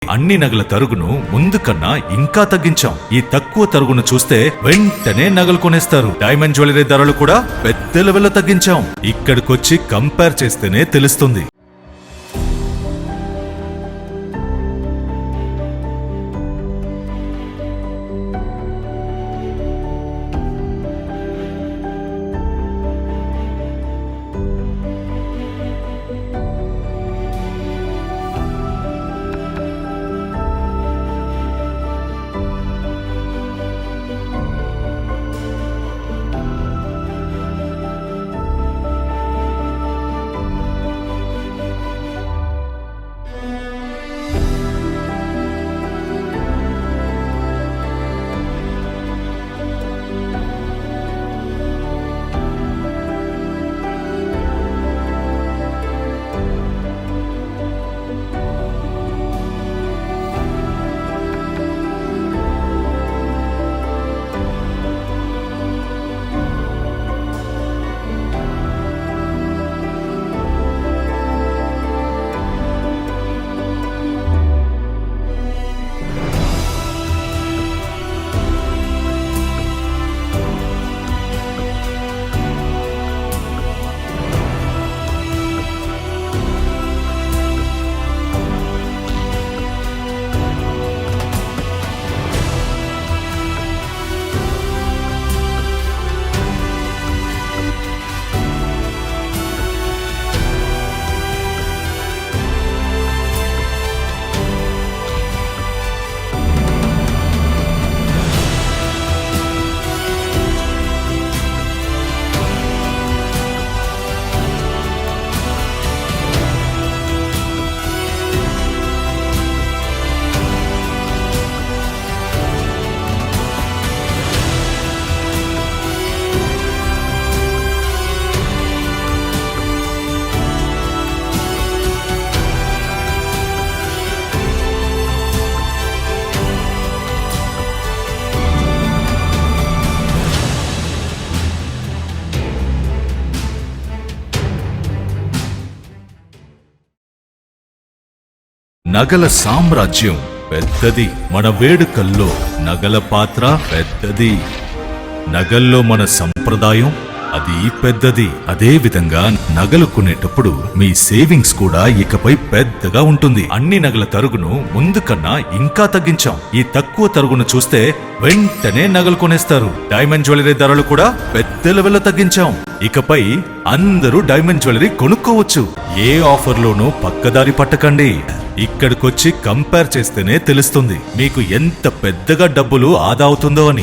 అన్ని నగల తరుగును ముందు కన్నా ఇంకా తగ్గించాం. ఈ తక్కువ తరుగును చూస్తే వెంటనే నగలు కొనేస్తారు. డైమండ్ జ్యువెలరీ ధరలు కూడా పెద్ద లెవెల్లో తగ్గించాం. ఇక్కడికొచ్చి కంపేర్ చేస్తేనే తెలుస్తుంది. నగల సామ్రాజ్యం పెద్దది. మన వేడుకల్లో నగల పాత్ర పెద్దది. నగల్లో మన సంప్రదాయం అది పెద్దది. అదే విధంగా నగలు కొనేటప్పుడు మీ సేవింగ్స్ కూడా ఇకపై పెద్దగా ఉంటుంది. అన్ని నగల తరుగును ముందు కన్నా ఇంకా తగ్గించాం. ఈ తక్కువ తరుగును చూస్తే వెంటనే నగలు కొనేస్తారు. డైమండ్ జ్యువెలరీ ధరలు కూడా పెద్ద లెవెల్లో తగ్గించాం. ఇకపై అందరూ డైమండ్ జ్యువెలరీ కొనుక్కోవచ్చు. ఏ ఆఫర్లోనూ పక్కదారి పట్టకండి. ఇక్కడికొచ్చి కంపేర్ చేస్తేనే తెలుస్తుంది మీకు ఎంత పెద్దగా డబ్బులు ఆదా అవుతుందో అని.